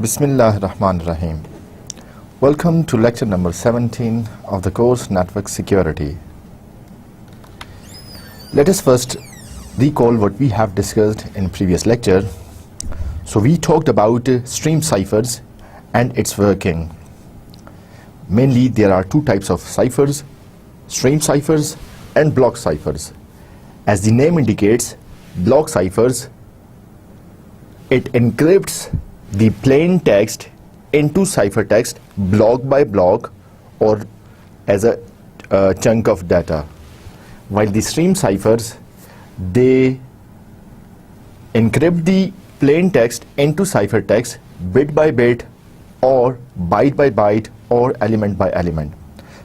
Bismillah ar-Rahman ar-Rahim. Welcome to lecture number 17 of the course Network Security. Let us first recall what we have discussed in previous lecture. So we talked about stream ciphers and its working. Mainly there are two types of ciphers, stream ciphers and block ciphers. As the name indicates, block ciphers, it encrypts the plain text into ciphertext block by block or as a chunk of data. While the stream ciphers, they encrypt the plain text into ciphertext bit by bit or byte by byte or element by element.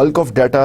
bulk of data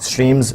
streams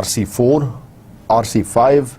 RC4, RC5,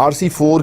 RC4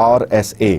RSA,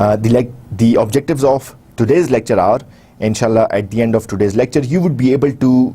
The objectives of today's lecture are, inshallah, at the end of today's lecture, you would be able to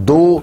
2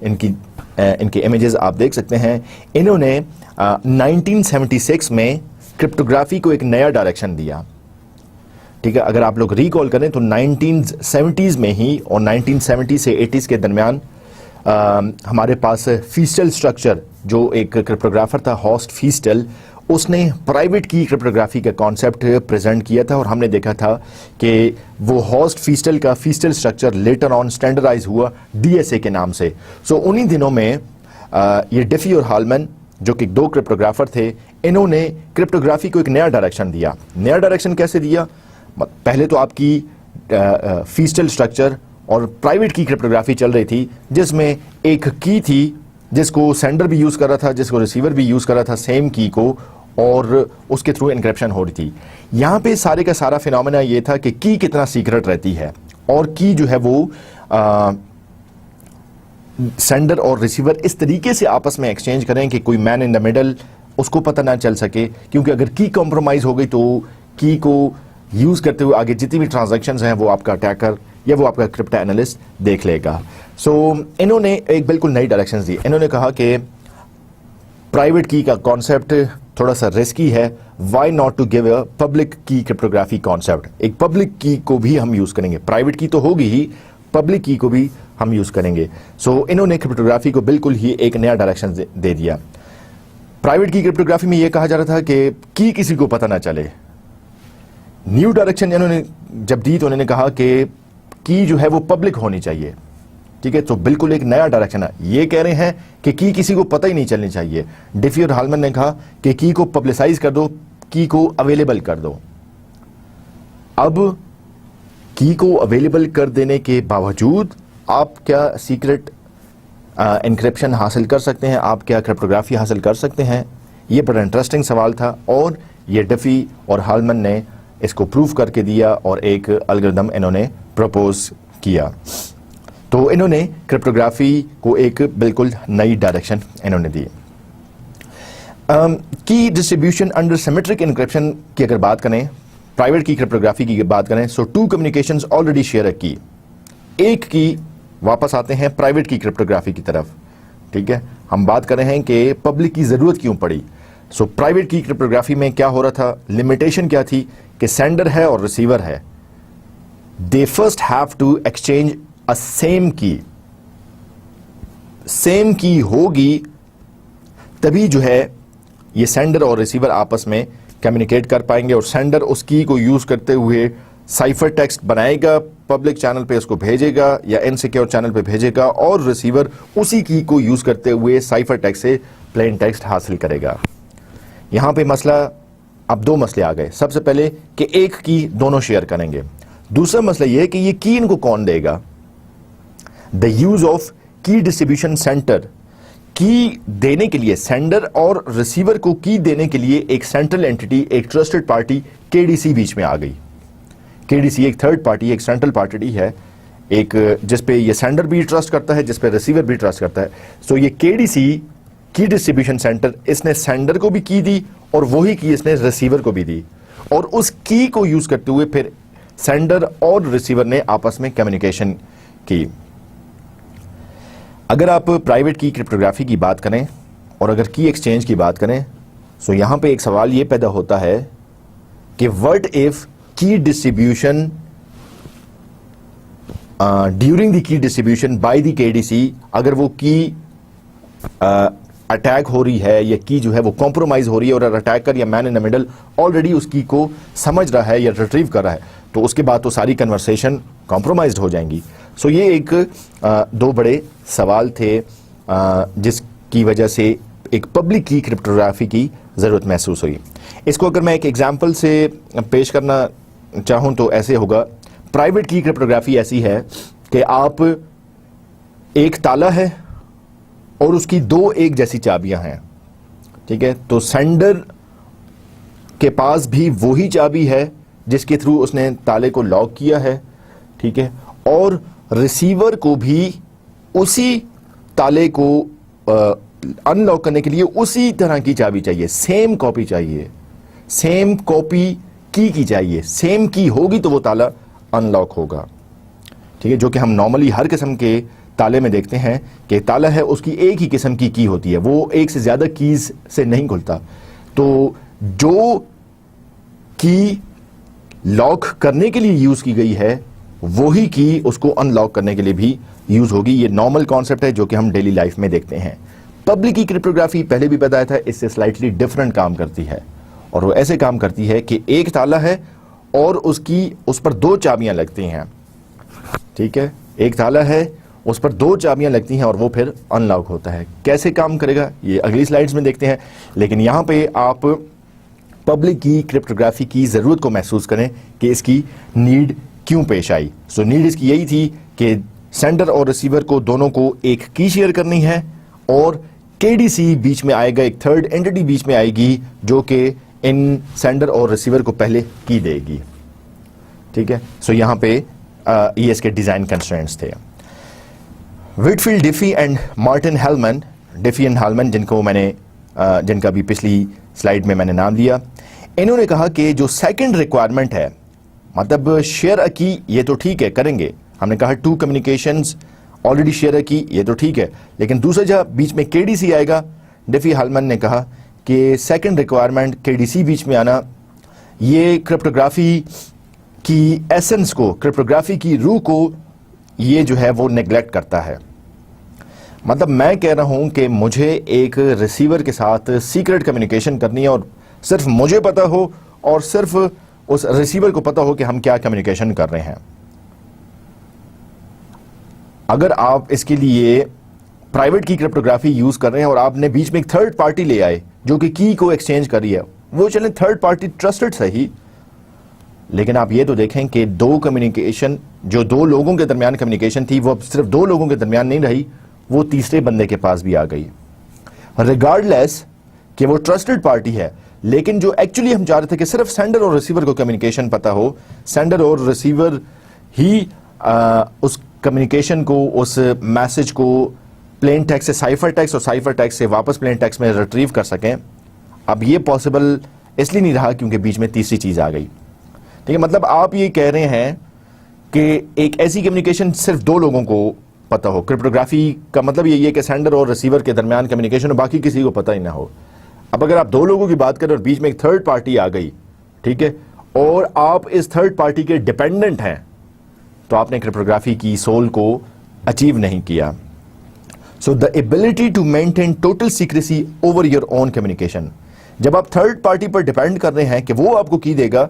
ان کے images آپ دیکھ سکتے ہیں. انہوں نے 1976 میں cryptography کو ایک نیا ڈائریکشن دیا. ٹھیک ہے, اگر آپ لوگ ریکال کریں تو 1970s میں ہی اور 1970 سے 80s کے درمیان ہمارے پاس فیسٹل سٹرکچر, جو ایک کرپٹوگرافر تھا ہارسٹ فیسٹل, اس نے پرائیویٹ کی کرپٹوگرافی کا کانسیپٹ پریزنٹ کیا تھا, اور ہم نے دیکھا تھا کہ وہ ہارسٹ فیسٹل کا فیسٹل سٹرکچر لیٹر آن اسٹینڈرڈائز ہوا DSA کے نام سے. سو انہی دنوں میں یہ ڈیفی اور ہالمن, جو کہ دو کرپٹوگرافر تھے, انہوں نے کرپٹوگرافی کو ایک نیا ڈائریکشن دیا. نیا ڈائریکشن کیسے دیا؟ پہلے تو آپ کی فیسٹل سٹرکچر اور پرائیویٹ کی کرپٹوگرافی چل رہی تھی, جس میں ایک کی تھی جس کو سینڈر بھی یوز کر رہا تھا, جس کو ریسیور بھی یوز کر رہا تھا, سیم کی کو, اور اس کے تھرو انکرپشن ہو رہی تھی. یہاں پہ سارے کا سارا فینومینا یہ تھا کہ کی کتنا سیکرٹ رہتی ہے, اور کی جو ہے وہ سینڈر اور ریسیور اس طریقے سے آپس میں ایکسچینج کریں کہ کوئی مین ان دا مڈل اس کو پتہ نہ چل سکے, کیونکہ اگر کی کمپرومائز ہو گئی تو کی کو یوز کرتے ہوئے آگے جتنی بھی ٹرانزیکشنز ہیں وہ آپ کا اٹیکر یا وہ آپ کا کرپٹو اینالسٹ دیکھ لے گا. سو انہوں نے ایک بالکل نئی ڈائریکشنز دی. انہوں نے کہا کہ پرائیویٹ کی کا کانسیپٹ تھوڑا سا رسکی ہے, why not to give a public key cryptography concept. ایک پبلک کی کو بھی ہم یوز کریں گے, پرائیویٹ کی تو ہوگی ہی, پبلک کی کو بھی ہم یوز کریں گے. سو انہوں نے کرپٹوگرافی کو بالکل ہی ایک نیا ڈائریکشن دے دیا. پرائیویٹ کی کرپٹوگرافی میں یہ کہا جا رہا تھا کہ کی کسی کو پتہ نہ چلے. نیو ڈائریکشن انہوں نے جب دی تو انہوں نے کہا کہ کی جو ہے وہ پبلک ہونی چاہیے. ٹھیک ہے, تو بالکل ایک نیا ڈائریکشن ہے. یہ کہہ رہے ہیں کہ کی کسی کو پتہ ہی نہیں چلنی چاہیے. ڈیفی اور ہالمن نے کہا کہ کی کو پبلسائز کر دو, کی کو اویلیبل کر دو. اب کی کو اویلیبل کر دینے کے باوجود آپ کیا سیکرٹ انکرپشن حاصل کر سکتے ہیں, آپ کیا کرپٹوگرافی حاصل کر سکتے ہیں؟ یہ بڑا انٹرسٹنگ سوال تھا, اور یہ ڈیفی اور ہالمن نے اس کو پروف کر کے دیا اور ایک الگوریدم انہوں نے پروپوز کیا. تو انہوں نے کرپٹوگرافی کو ایک بالکل نئی ڈائریکشن انہوں نے دی. کی ڈسٹریبیوشن انڈر سیمیٹرک انکرپشن کی اگر بات کریں, پرائیویٹ کی کرپٹوگرافی کی بات کریں, so two communications already share a key. ایک کی واپس آتے ہیں پرائیویٹ کی کرپٹوگرافی کی طرف. ٹھیک ہے, ہم بات کر رہے ہیں کہ پبلک کی ضرورت کیوں پڑی. سو پرائیویٹ کی کرپٹوگرافی میں کیا ہو رہا تھا, لمیٹیشن کیا تھی کہ سینڈر ہے اور ریسیور ہے, they first have to exchange a same key. Same key ہوگی تبھی جو ہے یہ سینڈر اور ریسیور آپس میں کمیونیکیٹ کر پائیں گے, اور سینڈر اس کی کو یوز کرتے ہوئے سائفر ٹیکسٹ بنائے گا, پبلک چینل پہ اس کو بھیجے گا یا انسیکیور چینل پہ بھیجے گا, اور ریسیور اسی کی کو یوز کرتے ہوئے سائفر ٹیکسٹ سے پلین ٹیکسٹ حاصل کرے گا. یہاں پہ مسئلہ, اب دو مسئلے آ گئے. سب سے پہلے کہ ایک کی دونوں شیئر کریں گے. دوسرا مسئلہ یہ کہ یہ کی ان کو کون دے گا. دا یوز آف کی ڈسٹریبیوشن سینٹر. کی دینے کے لیے, سینڈر اور ریسیور کو کی دینے کے لیے ایک سینٹرل اینٹی, ایک ٹرسٹڈ پارٹی KDC بیچ میں آ گئی. KDC ایک تھرڈ پارٹی, ایک سینٹرل پارٹی ہے, ایک جس پہ یہ سینڈر بھی ٹرسٹ کرتا ہے, جس پہ ریسیور بھی ٹرسٹ کرتا ہے. سو یہ KDC کی ڈسٹریبیوشن سینٹر, اس نے سینڈر کو بھی کی دی اور وہی کی اس نے ریسیور کو بھی دی, اور اس کی کو یوز کرتے ہوئے پھر سینڈر اور ریسیور نے آپس میں کمیونیکیشن کی. اگر آپ پرائیویٹ کی کرپٹوگرافی کی بات کریں اور اگر کی ایکسچینج کی بات کریں, سو یہاں پہ ایک سوال یہ پیدا ہوتا ہے کہ وٹ ایف کی ڈسٹریبیوشن ڈیورنگ دی کی ڈسٹریبیوشن بائی دی KDC, اگر وہ کی اٹیک ہو رہی ہے یا کی جو ہے وہ کمپرومائز ہو رہی ہے, اور اٹیکر یا مین ان دا مڈل آلریڈی اس کی کو سمجھ رہا ہے یا ریٹریو کر رہا ہے, تو اس کے بعد تو ساری کنورسیشن کمپرومائزڈ ہو جائیں گی. سو یہ ایک دو بڑے سوال تھے جس کی وجہ سے ایک پبلک کی کرپٹوگرافی کی ضرورت محسوس ہوئی. اس کو اگر میں ایک ایگزامپل سے پیش کرنا چاہوں تو ایسے ہوگا. پرائیویٹ کی کرپٹوگرافی ایسی ہے کہ آپ, ایک تالا ہے اور اس کی دو ایک جیسی چابیاں ہیں. ٹھیک ہے, تو سینڈر کے پاس بھی وہی چابی ہے جس کے تھرو اس نے تالے کو لاک کیا ہے. ٹھیک ہے, اور ریسیور کو بھی اسی تالے کو ان لاک کرنے کے لیے اسی طرح کی چابی چاہیے, سیم کاپی چاہیے, سیم کاپی کی چاہیے. سیم کی ہوگی تو وہ تالا ان لاک ہوگا. ٹھیک ہے, جو کہ ہم نارملی ہر قسم کے تالے میں دیکھتے ہیں کہ تالا ہے اس کی ایک ہی قسم کی ہوتی ہے, وہ ایک سے زیادہ کیز سے نہیں کھلتا. تو جو کی لاک کرنے کے لیے یوز کی گئی ہے وہی کی اس کو ان لاک کرنے کے لیے بھی یوز ہوگی. یہ نارمل کانسیپٹ ہے جو کہ ہم ڈیلی لائف میں دیکھتے ہیں. پبلک کی کرپٹوگرافی پہلے بھی بتایا تھا, اس سے سلائٹلی ڈفرنٹ کام کرتی ہے, اور وہ ایسے کام کرتی ہے کہ ایک تالا ہے اور اس پر 2 چابیاں لگتی ہیں. ٹھیک ہے, ایک تالا ہے اس پر 2 چابیاں لگتی ہیں اور وہ پھر ان لاک ہوتا ہے. کیسے کام کرے گا یہ اگلی سلائیڈز میں دیکھتے ہیں, لیکن یہاں پہ آپ پبلک کی کرپٹوگرافی کی ضرورت کو محسوس کریں کہ اس کی نیڈ کیوں پیش آئی. سو نیڈ اس کی یہی تھی کہ سینڈر اور ریسیور کو دونوں کو ایک کی شیئر کرنی ہے, اور کے ڈی سی بیچ میں آئے گا, ایک تھرڈ اینٹی بیچ میں آئے گی جو کہ ان سینڈر اور ریسیور کو پہلے کی دے گی. ٹھیک ہے, سو یہاں پہ یہ اس کے ڈیزائن کنسٹرینٹس تھے. وٹفیلڈ DeFi and Martin ہیلمن, DeFi and ہیلمن جن کا بھی پچھلی سلائیڈ میں نے نام لیا, انہوں نے کہا کہ جو سیکنڈ ریکوائرمنٹ ہے, مطلب شیئر کی یہ تو ٹھیک ہے کریں گے, ہم نے کہا 2 کمیونیکیشنز آلریڈی شیئر کی یہ تو ٹھیک ہے, لیکن دوسرا جب بیچ میں کے ڈی سی آئے گا, ڈیفی ہیلمن نے کہا کہ سیکنڈ ریکوائرمنٹ کے ڈی سی بیچ میں آنا یہ کرپٹوگرافی کی ایسنس کو, کرپٹوگرافی کی روح کو یہ جو ہے وہ نیگلیکٹ کرتا ہے. مطلب میں کہہ رہا ہوں کہ مجھے ایک ریسیور کے ساتھ سیکرٹ کمیونیکیشن کرنی ہے اور صرف مجھے پتا ہو اور صرف اس ریسیور کو پتا ہو کہ ہم کیا کمیونیکیشن کر رہے ہیں. اگر آپ اس کے لیے پرائیویٹ کی کرپٹوگرافی یوز کر رہے ہیں اور آپ نے بیچ میں ایک تھرڈ پارٹی لے آئے جو کہ کی کو ایکسچینج کر رہی ہے, وہ چلیں تھرڈ پارٹی ٹرسٹڈ صحیح, لیکن آپ یہ تو دیکھیں کہ 2 کمیونیکیشن جو 2 لوگوں کے درمیان کمیونیکیشن تھی وہ صرف 2 لوگوں کے درمیان نہیں رہی, وہ تیسرے بندے کے پاس بھی آ گئی. ریگارڈ لیس کہ وہ ٹرسٹڈ پارٹی ہے, لیکن جو ایکچولی ہم چاہ رہے تھے کہ صرف سینڈر اور ریسیور کو کمیونیکیشن پتا ہو, سینڈر اور ریسیور ہی اس کمیونیکیشن کو, اس میسج کو پلین ٹیکسٹ سے سائفر ٹیکسٹ اور سائفر ٹیکسٹ سے واپس پلین ٹیکسٹ میں ریٹریو کر سکیں. اب یہ پاسبل اس لیے نہیں رہا کیونکہ بیچ میں تیسری چیز آ گئی. ٹھیک ہے, مطلب آپ یہ کہہ رہے ہیں کہ ایک ایسی کمیونیکیشن صرف 2 لوگوں کو پتا ہو. کرپٹوگرافی کا مطلب یہ ہے کہ سینڈر اور ریسیور کے درمیان کمیونیکیشن باقی کسی کو پتا ہی نہ ہو. اب اگر آپ 2 لوگوں کی بات کریں اور بیچ میں ایک تھرڈ پارٹی آ گئی, ٹھیک ہے, اور آپ اس تھرڈ پارٹی کے ڈیپینڈنٹ ہیں, تو آپ نے کرپٹوگرافی کی سول کو اچیو نہیں کیا. So the ability to maintain total secrecy over your own communication, جب آپ تھرڈ پارٹی پر ڈیپینڈ کر رہے ہیں کہ وہ آپ کو کی دے گا,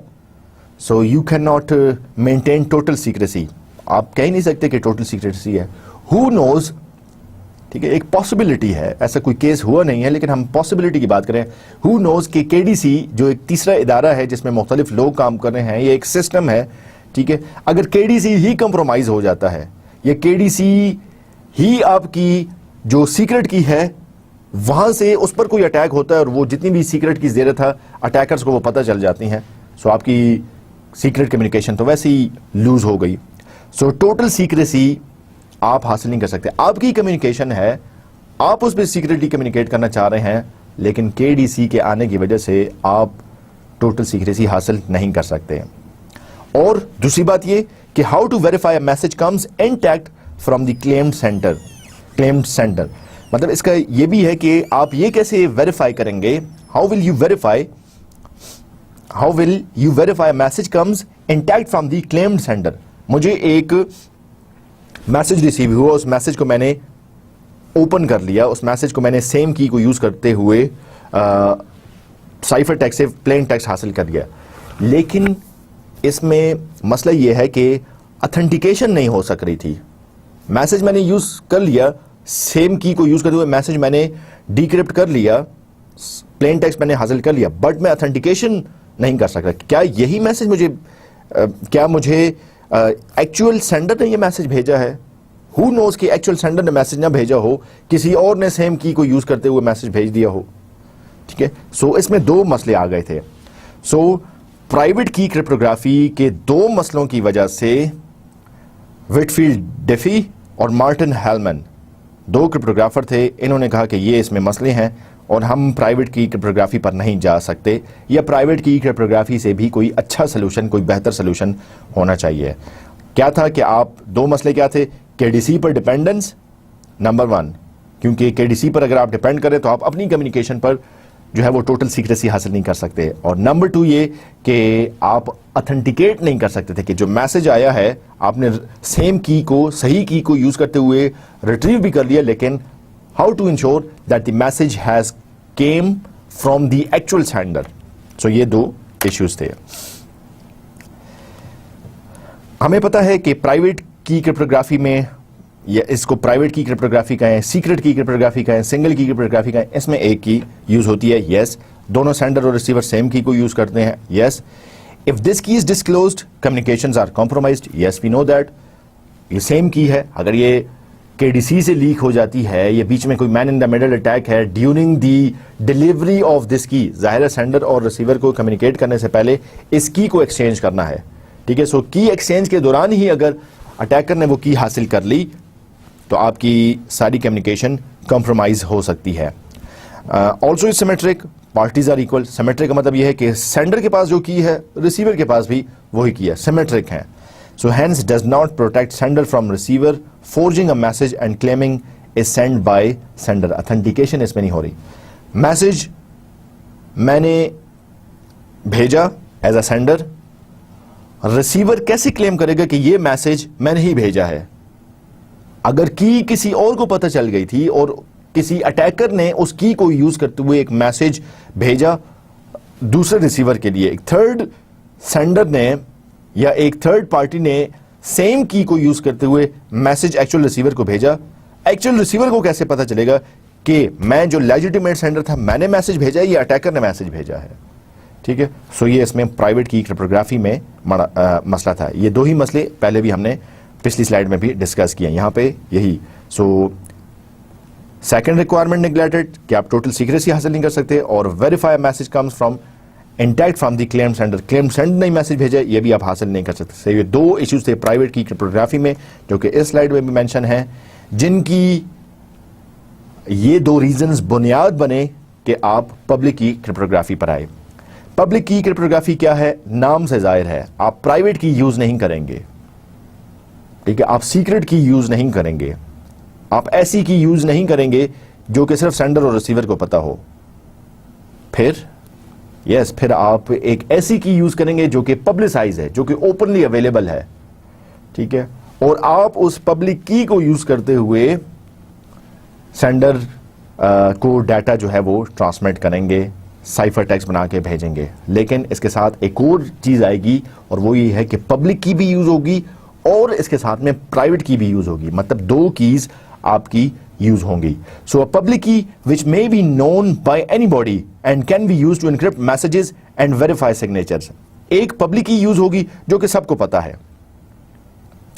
so you can not maintain total secrecy. آپ کہہ نہیں سکتے کہ ٹوٹل سیکریسی ہے. ہو نوز, ٹھیک ہے, ایک پاسبلٹی ہے, ایسا کوئی کیس ہوا نہیں ہے لیکن ہم پاسبلٹی کی بات کریں. ہو نوز کہ کے ڈی سی جو ایک تیسرا ادارہ ہے جس میں مختلف لوگ کام کر رہے ہیں, یہ ایک سسٹم ہے, ٹھیک ہے, اگر کے ڈی سی ہی کمپرومائز ہو جاتا ہے, یا کے ڈی سی ہی آپ کی جو سیکرٹ کی ہے وہاں سے اس پر کوئی اٹیک ہوتا ہے اور وہ جتنی بھی سیکرٹ کی زیرت ہے اٹیکرز کو وہ پتہ چل جاتی ہیں, سو آپ کی سیکرٹ کمیونیکیشن تو ویسے ہی لوز ہو گئی. سو ٹوٹل سیکریسی آپ حاصل نہیں کر سکتے. آپ کی کمیونیکیشن ہے, آپ اس پہ سیکریٹلی کمیونیکیٹ کرنا چاہ رہے ہیں, لیکن کے ڈی سی کے آنے کی وجہ سے آپ ٹوٹل سیکریسی حاصل نہیں کر سکتے. اور دوسری بات یہ کہ how to verify a message comes intact from the claimed sender, مطلب اس کا یہ بھی ہے کہ آپ یہ کیسے ویریفائی کریں گے, how will you verify message comes intact from the claimed sender. مجھے ایک میسج ریسیو ہوا, اس میسج کو میں نے اوپن کر لیا, اس میسج کو میں نے سیم کی کو یوز کرتے ہوئے سائفر ٹیکسٹ سے پلین ٹیکسٹ حاصل کر لیا, لیکن اس میں مسئلہ یہ ہے کہ اتھینٹیکیشن نہیں ہو سک رہی تھی. میسج میں نے یوز کر لیا, سیم کی کو یوز کرتے ہوئے میسج میں نے ڈیکرپٹ کر لیا, پلین ٹیکسٹ میں نے حاصل کر لیا, بٹ میں اتھینٹیکیشن نہیں کر سکتا. کیا یہی میسج مجھے ایکچوئل سینڈر نے یہ میسج بھیجا ہے؟ ہو نوز کہ ایکچوئل سینڈر نے میسج نہ بھیجا ہو, کسی اور نے سیم کی کو یوز کرتے ہوئے میسج بھیج دیا ہو. ٹھیک ہے, سو اس میں 2 مسئلے آ گئے تھے. سو پرائیویٹ کی کرپٹوگرافی کے 2 مسئلوں کی وجہ سے وٹفیلڈ ڈیفی اور مارٹن ہیلمن 2 کرپٹوگرافر تھے, انہوں نے کہا کہ یہ اس میں مسئلے ہیں اور ہم پرائیویٹ کی کرپٹوگرافی پر نہیں جا سکتے, یا پرائیویٹ کی کرپٹوگرافی سے بھی کوئی اچھا سلوشن, کوئی بہتر سلوشن ہونا چاہیے. کیا تھا کہ آپ 2 مسئلے کیا تھے, کے ڈی سی پر ڈیپینڈنس نمبر 1 کیونکہ KDC پر اگر آپ ڈیپینڈ کریں تو آپ اپنی کمیونیکیشن پر جو ہے وہ ٹوٹل سیکریسی حاصل نہیں کر سکتے. اور نمبر 2 یہ کہ آپ اتھینٹیکیٹ نہیں کر سکتے تھے کہ جو میسج آیا ہے آپ نے سیم کی کو, صحیح کی کو یوز کرتے ہوئے ریٹریو بھی کر لیا, لیکن how to ensure that the message has came from the actual sender. So یہ 2 ایشوز تھے. ہمیں پتا ہے کہ پرائیویٹ کی کرپٹوگرافی میں, یا اس کو پرائیویٹ کی کرپٹوگرافی کہیں, سیکرٹ کی کرپٹوگرافی کہیں, سنگل کی کرپٹوگرافی کہیں, اس میں ایک کی یوز ہوتی ہے. یس, دونوں سینڈر اور ریسیور سیم کی کو یوز کرتے ہیں. یس, if this key is disclosed communications are compromised. Yes, we know that یہ سیم کی ہے. اگر یہ KDC سے لیک ہو جاتی ہے, یہ بیچ میں کوئی مین ان دا میڈل اٹیک ہے during the delivery of this کی, ظاہر ہے سینڈر اور ریسیور کو کمیونیکیٹ کرنے سے پہلے اس کی کو ایکسچینج کرنا ہے. ٹھیک ہے, سو کی ایکسچینج کے دوران ہی اگر اٹیکر نے وہ کی حاصل کر لی تو آپ کی ساری کمیونیکیشن کمپرومائز ہو سکتی ہے. Also is symmetric, parties are equal. Symmetric کا مطلب یہ ہے کہ سینڈر کے پاس جو کی ہے ریسیور کے پاس بھی وہی کی ہے, سیمیٹرک ہیں. So hence does not protect sender from receiver forging a message and claiming as send by sender. Authentication اس میں نہیں ہو رہی. میسج میں نے بھیجا ایز اے سینڈر, ریسیور کیسے کلیم کرے گا کہ یہ میسج میں نے ہی بھیجا ہے؟ اگر کی کسی اور کو پتہ چل گئی تھی اور کسی اٹیکر نے اس کی کو یوز کرتے ہوئے ایک میسج بھیجا دوسرے ریسیور کے لیے, ایک تھرڈ سینڈر نے یا ایک تھرڈ پارٹی نے سیم کی کو یوز کرتے ہوئے میسج ایکچوئل ریسیور کو بھیجا, ایکچوئل ریسیور کو کیسے پتہ چلے گا کہ میں جو لیجیٹیمیٹ سینڈر تھا میں نے میسج بھیجا ہے یا اٹیکر نے میسج بھیجا ہے؟ ٹھیک ہے, سو یہ اس میں پرائیویٹ کی کرپٹوگرافی میں مسئلہ تھا. یہ 2 ہی مسئلے پہلے بھی ہم نے پچھلی سلائیڈ میں بھی ڈسکس کیا, یہاں پہ یہی. سو سیکنڈ ریکوائرمنٹ نیگلیکٹڈ کہ آپ ٹوٹل سیکریسی حاصل نہیں کر سکتے, اور verify message comes from intact from the claim sender, claim sender نے میسج بھیجا یہ بھی آپ حاصل نہیں کر سکتے. یہ 2 ایشوز تھے پرائیویٹ کی کرپٹوگرافی میں جو کہ اس سلائیڈ میں بھی مینشن ہیں, جن کی یہ 2 ریزنز بنیاد بنے کہ آپ پبلک کی کرپٹوگرافی پر آئے. پبلک کی کرپٹوگرافی کیا ہے؟ نام سے ظاہر ہے, آپ پرائیویٹ کی یوز نہیں کریں گے. ٹھیک ہے, آپ سیکرٹ کی یوز نہیں کریں گے, آپ ایسی کی یوز نہیں کریں گے جو کہ صرف سینڈر اور ریسیور کو پتا ہو. پھر آپ ایک ایسی کی یوز کریں گے جو کہ پبلسائز ہے, جو کہ اوپنلی اویلیبل ہے. ٹھیک ہے, اور آپ اس پبلک کی کو یوز کرتے ہوئے سینڈر کو ڈیٹا جو ہے وہ ٹرانسمٹ کریں گے, سائفر ٹیکسٹ بنا کے بھیجیں گے. لیکن اس کے ساتھ ایک اور چیز آئے گی, اور وہ یہ ہے کہ پبلک کی بھی یوز ہوگی اور اس کے ساتھ میں پرائیویٹ کی بھی یوز ہوگی, مطلب 2 کیز آپ کی یوز ہوں گی. So public key which may be known by anybody and can be use to encrypt messages and verify signatures. ایک پبلک کی یوز ہوگی جو کہ سب کو پتا ہے,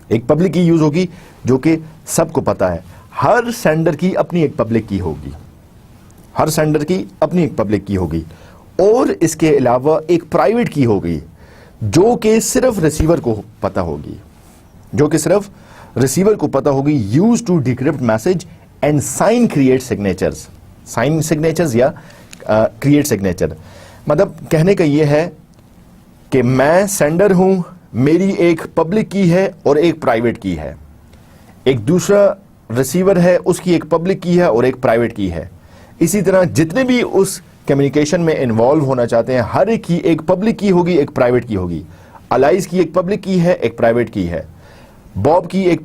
ایک پبلک کی یوز ہوگی جو کہ سب کو پتا ہے. ہر سینڈر کی اپنی ایک پبلک کی ہوگی, ہر سینڈر کی اپنی ایک پبلک کی ہوگی, اور اس کے علاوہ ایک پرائیویٹ کی ہوگی جو کہ صرف ریسیور کو پتا ہوگی, جو کہ صرف ریسیور کو پتا ہوگی. Use to decrypt message and sign create signatures, sign signatures یا کریٹ سگنیچر. مطلب کہنے کا یہ ہے کہ میں سینڈر ہوں, میری ایک پبلک کی ہے اور ایک پرائیویٹ کی ہے, ایک دوسرا ریسیور ہے اس کی ایک پبلک کی ہے اور ایک پرائیویٹ کی ہے. اسی طرح جتنے بھی اس کمیونیکیشن میں انوالو ہونا چاہتے ہیں ہر ایک کی ایک پبلک کی ہوگی, ایک پرائیویٹ کی ہوگی. الائز کی ایک پبلک کی ہے, ایک پرائیویٹ کی ہے. باب کی ایک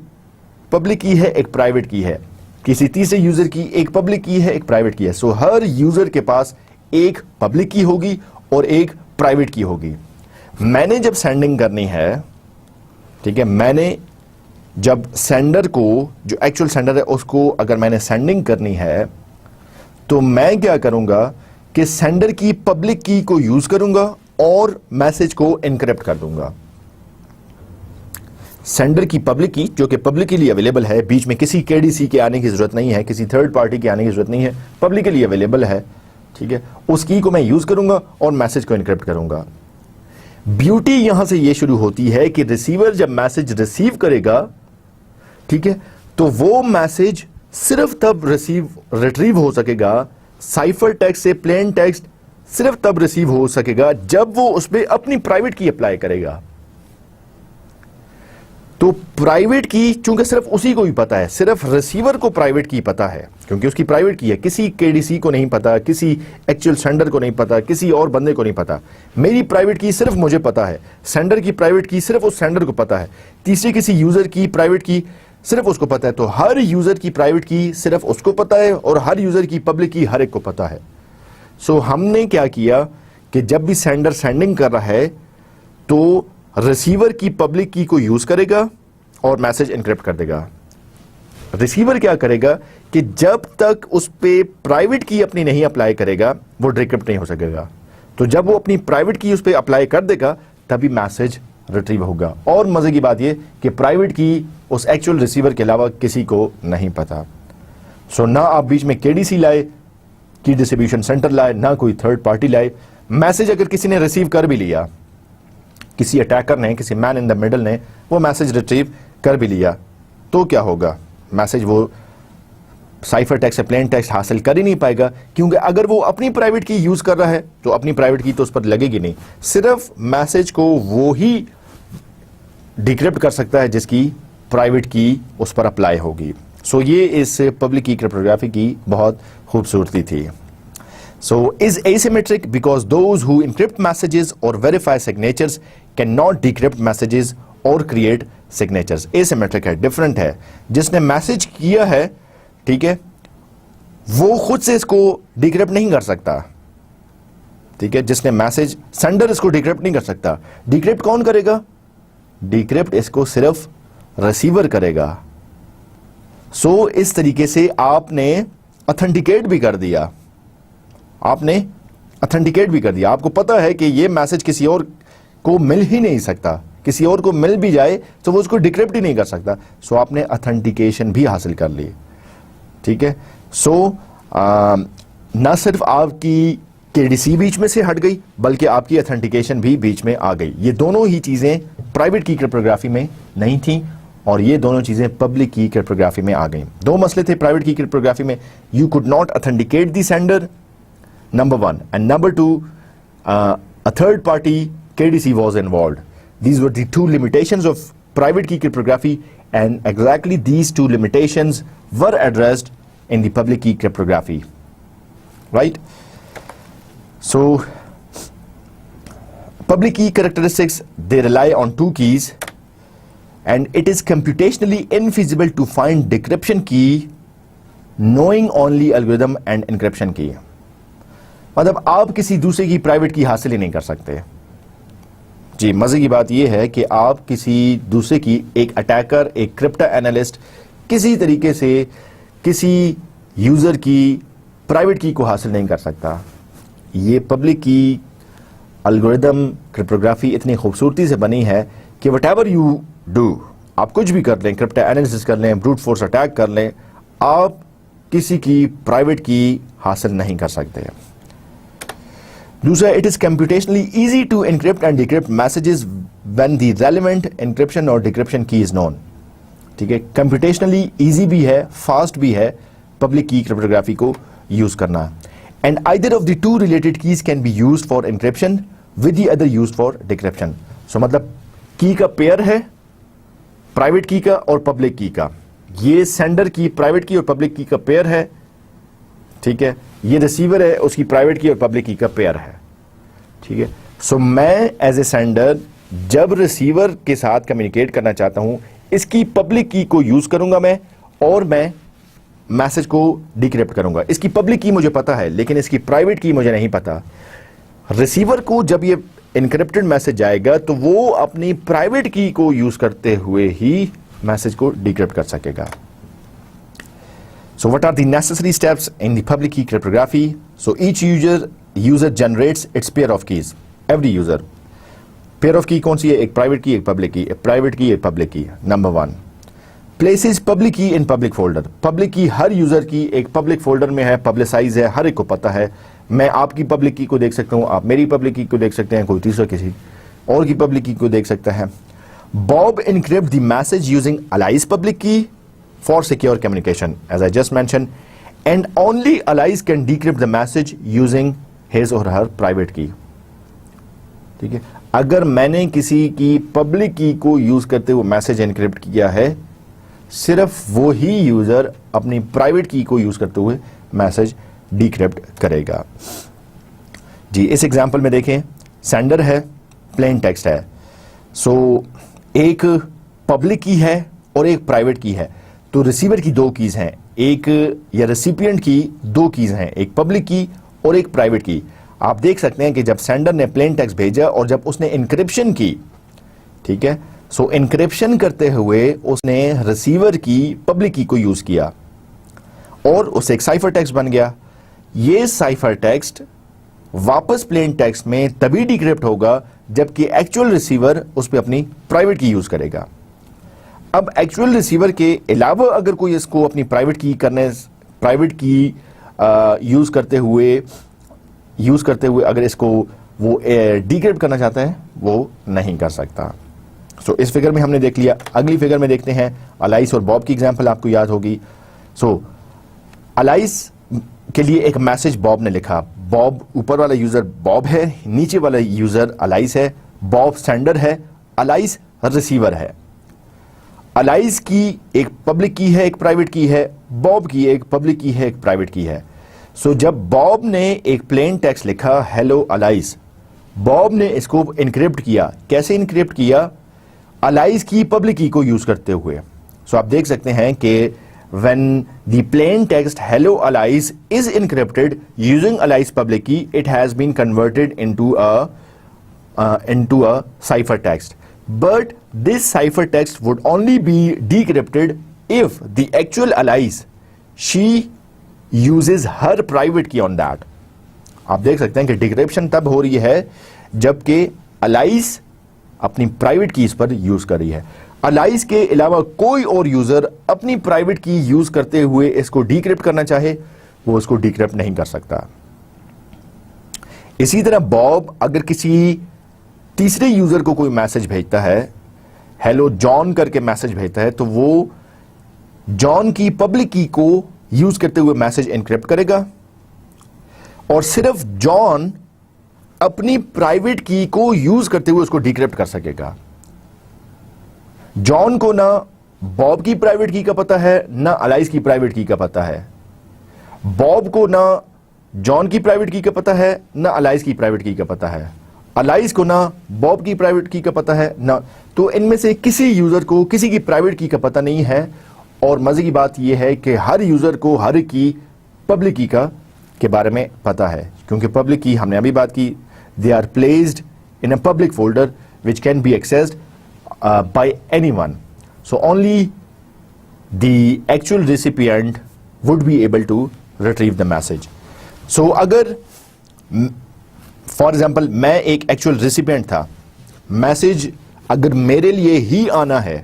پبلک کی ہے, ایک پرائیویٹ کی ہے. کسی تیسرے یوزر کی ایک پبلک کی ہے, ایک پرائیویٹ کی ہے. سو ہر یوزر کے پاس ایک پبلک کی ہوگی اور ایک پرائیویٹ کی ہوگی. میں نے جب سینڈنگ کرنی ہے, ٹھیک ہے, میں نے جب سینڈر کو, جو ایکچوئل سینڈر ہے اس کو اگر میں نے سینڈنگ کرنی ہے تو میں کیا کروں گا کہ سینڈر کی پبلک کی کو یوز کروں گا اور میسج کو انکرپٹ کر دوں گا. سینڈر کی پبلک کی جو کہ پبلکلی اویلیبل ہے, بیچ میں کسی KDC کے آنے کی ضرورت نہیں ہے, کسی تھرڈ پارٹی کے آنے کی ضرورت نہیں ہے, پبلکلی اویلیبل ہے. ٹھیک ہے, اس کی کو میں یوز کروں گا اور میسج کو انکرپٹ کروں گا. بیوٹی یہاں سے یہ شروع ہوتی ہے کہ ریسیور جب میسج ریسیو کرے گا, ٹھیک ہے, تو وہ میسج صرف تب ریٹریو ہو سکے گا, سائفر ٹیکسٹ سے پلین ٹیکسٹ صرف تب ریسیو ہو سکے گا جب وہ اس پہ اپنی پرائیویٹ کی اپلائی کرے گا. تو تو پرائیویٹ کی چونکہ صرف اسی کو ہی پتا ہے, صرف ریسیور کو پرائیویٹ کی پتا ہے کیونکہ اس کی پرائیویٹ کی ہے, کسی کے ڈی سی کو نہیں پتا, کسی ایکچوئل سینڈر کو نہیں پتا, کسی اور بندے کو نہیں پتا. میری پرائیویٹ کی صرف مجھے پتا ہے, سینڈر کی پرائیویٹ کی صرف اس سینڈر کو پتا ہے, تیسری کسی یوزر کی پرائیویٹ کی صرف اس کو پتا ہے. تو ہر یوزر کی پرائیویٹ کی صرف اس کو پتا ہے اور ہر یوزر کی پبلک کی ہر ایک کو پتا ہے. سو ہم نے کیا کیا کہ جب بھی سینڈر سینڈنگ کر رہا ہے تو ریسیور کی پبلک کی کو یوز کرے گا اور میسج انکرپٹ کر دے گا. ریسیور کیا کرے گا کہ جب تک اس پہ پرائیویٹ کی اپنی نہیں اپلائی کرے گا وہ ڈیکرپٹ نہیں ہو سکے گا. تو جب وہ اپنی پرائیویٹ کی اس پہ اپلائی کر دے گا تبھی میسج ریٹریو ہوگا. اور مزے کی بات یہ کہ پرائیویٹ کی اس ایکچوئل ریسیور کے علاوہ کسی کو نہیں پتا. سو نہ آپ بیچ میں کے ڈی سی لائے, کی ڈسٹریبیوشن سینٹر لائے, نہ کوئی تھرڈ پارٹی لائے. میسج اگر کسی نے ریسیو کر بھی لیا, کسی اٹیکر نے, کسی مین ان دا مڈل نے وہ میسج ریٹریو کر بھی لیا, تو کیا ہوگا؟ میسج وہ سائفر ٹیکسٹ یا پلین ٹیکسٹ حاصل کر ہی نہیں پائے گا کیونکہ اگر وہ اپنی پرائیویٹ کی یوز کر رہا ہے تو اپنی پرائیویٹ کی تو اس پر لگے گی نہیں. صرف میسج کو وہی ڈیکرپٹ کر سکتا ہے جس کی پرائیویٹ کی اس پر اپلائی ہوگی. سو یہ اس پبلک کی کرپٹوگرافی کی بہت خوبصورتی تھی. So is asymmetric because those who encrypt messages or verify signatures cannot decrypt messages or create signatures. Asymmetric ہے, different ہے. جس نے میسج کیا ہے, ٹھیک ہے, وہ خود سے اس کو ڈیکرپٹ نہیں کر سکتا. ٹھیک ہے, جس نے میسج, سینڈر اس کو ڈیکرپٹ نہیں کر سکتا. ڈیکرپٹ کون کرے گا؟ ڈیکرپٹ اس کو صرف ریسیور کرے گا. سو اس طریقے سے آپ نے اتھینٹیکیٹ بھی کر دیا. آپ نے اتھینٹیکیٹ بھی کر دیا. آپ کو پتا ہے کہ یہ میسج کسی اور کو مل ہی نہیں سکتا, کسی اور کو مل بھی جائے تو وہ اس کو ڈیکرپٹ ہی نہیں کر سکتا. سو آپ نے اتھینٹیکیشن بھی حاصل کر لی. ٹھیک ہے, سو نہ صرف آپ کی کے ڈی سی بیچ میں سے ہٹ گئی بلکہ آپ کی اتھینٹیکیشن بھی بیچ میں آ گئی. یہ دونوں ہی چیزیں پرائیویٹ کی کرپٹوگرافی میں نہیں تھیں اور یہ دونوں چیزیں پبلک کی کرپٹوگرافی میں آ گئیں. دو مسئلے تھے پرائیویٹ کی کرپٹوگرافی میں. You could not authenticate the sender, number one, and number two, a third party KDC was involved. These were the two limitations of private key cryptography, and exactly these two limitations were addressed in the public key cryptography, right? So public key characteristics, they rely on two keys, and it is computationally infeasible to find decryption key knowing only algorithm and encryption key. مطلب آپ کسی دوسرے کی private کی حاصل ہی نہیں کر سکتے. جی مزے کی بات یہ ہے کہ آپ کسی دوسرے کی, ایک اٹیکر, ایک کرپٹا اینالسٹ کسی طریقے سے کسی یوزر کی پرائیویٹ کی کو حاصل نہیں کر سکتا. یہ پبلک کی الگوریدم کرپٹوگرافی اتنی خوبصورتی سے بنی ہے کہ وٹ ایور یو ڈو, آپ کچھ بھی کر لیں, کرپٹا اینالسس کر لیں, بروٹ فورس اٹیک کر لیں, آپ کسی کی پرائیویٹ کی حاصل نہیں کر سکتے. دوسرا, it is computationally easy to encrypt and decrypt messages when the relevant encryption or decryption key is known. ٹھیک ہے, computationally easy بھی ہے, fast بھی ہے public key cryptography کو use کرنا. And either of the two related keys can be used for encryption with the other used for decryption. So مطلب کی کا پیئر ہے, private key کا اور public key کا. یہ sender کی private key اور public key کا پیئر ہے. ٹھیک ہے, یہ ریسیور ہے, اس کی پرائیویٹ کی اور پبلک کی کا پیئر ہے. ٹھیک ہے, سو میں ایز اے سینڈر جب ریسیور کے ساتھ کمیونیکیٹ کرنا چاہتا ہوں اس کی پبلک کی کو یوز کروں گا میں, اور میں میسج کو ڈیکرپٹ کروں گا. اس کی پبلک کی مجھے پتا ہے لیکن اس کی پرائیویٹ کی مجھے نہیں پتا. ریسیور کو جب یہ انکرپٹڈ میسج جائے گا تو وہ اپنی پرائیویٹ کی کو یوز کرتے ہوئے ہی میسج کو ڈیکرپٹ کر سکے گا. So what are the necessary steps in the public key cryptography? So each user generates its pair of keys. Every user. Pair of key کون سی ہے؟ ایک private key, ایک public key. ایک private key, ایک public key. Number one. Places public key in public folder. Public key Hare user کی ایک public folder میں ہے, publicize ہے, ہر ایک کو پتا ہے. میں آپ کی public key کو دیکھ سکتا ہوں, آپ میری public key کو دیکھ سکتے ہیں, کوئی تیسرا کسی اور کی public key کو دیکھ سکتا ہے. Bob encrypt the message using Alice public key for secure communication, as I just mentioned, and only Alice can decrypt the message using his or her private key. ٹھیک ہے, اگر میں نے کسی کی پبلک کی کو یوز کرتے ہوئے میسج انکرپٹ کیا ہے, صرف وہی یوزر اپنی پرائیویٹ کی کو یوز کرتے ہوئے میسج ڈیکرپٹ کرے گا. جی اس ایگزامپل میں دیکھیں, سینڈر ہے, پلین ٹیکسٹ ہے, سو ایک پبلک کی ہے اور ایک پرائیویٹ کی ہے, تو ریسیور کی دو کیز ہیں, ایک یا ریسیپینٹ کی دو کیز ہیں, ایک پبلک کی اور ایک پرائیویٹ کی. آپ دیکھ سکتے ہیں کہ جب سینڈر نے پلین ٹیکسٹ بھیجا اور جب اس نے انکرپشن کی, ٹھیک ہے, سو انکرپشن کرتے ہوئے اس نے ریسیور کی پبلک کی کو یوز کیا اور اسے ایک سائفر ٹیکسٹ بن گیا. یہ سائفر ٹیکسٹ واپس پلین ٹیکسٹ میں تبھی ڈیکرپٹ ہوگا جبکہ ایکچوئل ریسیور اس پہ اپنی پرائیویٹ کی یوز کرے گا. اب ایکچوئل ریسیور کے علاوہ اگر کوئی اس کو اپنی پرائیویٹ کی یوز کرتے ہوئے اگر اس کو وہ ڈیکرپٹ کرنا چاہتا ہے, وہ نہیں کر سکتا. سو اس فگر میں ہم نے دیکھ لیا. اگلی فگر میں دیکھتے ہیں الائس اور باب کی ایگزامپل, آپ کو یاد ہوگی. سو الائس کے لیے ایک میسج باب نے لکھا. باب اوپر والا یوزر باب ہے, نیچے والا یوزر الائس ہے. باب سینڈر ہے, الائس ریسیور ہے. الائس کی ایک پبلک کی ہے, ایک پرائیویٹ کی ہے. باب کی ایک پبلک کی ہے, ایک پرائیویٹ کی ہے. سو جب باب نے ایک پلین ٹیکسٹ لکھا ہیلو الائس, باب نے اس کو انکرپٹ کیا. کیسے انکرپٹ کیا؟ الائس کی پبلک کی کو یوز کرتے ہوئے. سو آپ دیکھ سکتے ہیں کہ when the plain text hello Alice is encrypted using Alice public key, it has been converted into a cipher text. But this cipher text would only be decrypted if the actual Alice, she uses her private key on that. آپ دیکھ سکتے ہیں کہ ڈیکرپشن تب ہو رہی ہے جبکہ Alice اپنی پرائیویٹ کیز پر یوز کر رہی ہے. الائس کے علاوہ کوئی اور یوزر اپنی پرائیویٹ کی یوز کرتے ہوئے اس کو ڈیکرپٹ کرنا چاہے, وہ اس کو ڈیکرپٹ نہیں کر سکتا. اسی طرح باب اگر کسی تیسرے یوزر کو کوئی میسج بھیجتا ہے, ہیلو جان کر کے میسج بھیجتا ہے, تو وہ جان کی پبلک کی کو یوز کرتے ہوئے میسج انکرپٹ کرے گا اور صرف جان اپنی پرائیویٹ کی کو یوز کرتے ہوئے اس کو ڈیکرپٹ کر سکے گا. جان کو نہ باب کی پرائیویٹ کی کا پتا ہے, نہ الائس کی پرائیویٹ کی کا پتا ہے. باب کو نہ جان کی پرائیویٹ کی کا پتا ہے, نہ الائس کی پرائیویٹ کی کا پتا ہے. الائس کو نہ باب کی پرائیویٹ کی کا پتا ہے, نہ, تو ان میں سے کسی یوزر کو کسی کی پرائیویٹ کی کا پتا نہیں ہے. اور مزے کی بات یہ ہے کہ ہر یوزر کو ہر کی پبلک کی کا کے بارے میں پتا ہے, کیونکہ پبلک کی ہم نے ابھی بات کی, they are placed in a public folder which can be accessed by anyone. So only the actual recipient would be able to retrieve the message. So اگر for example میں ایک actual recipient تھا, میسج اگر میرے لیے ہی آنا ہے,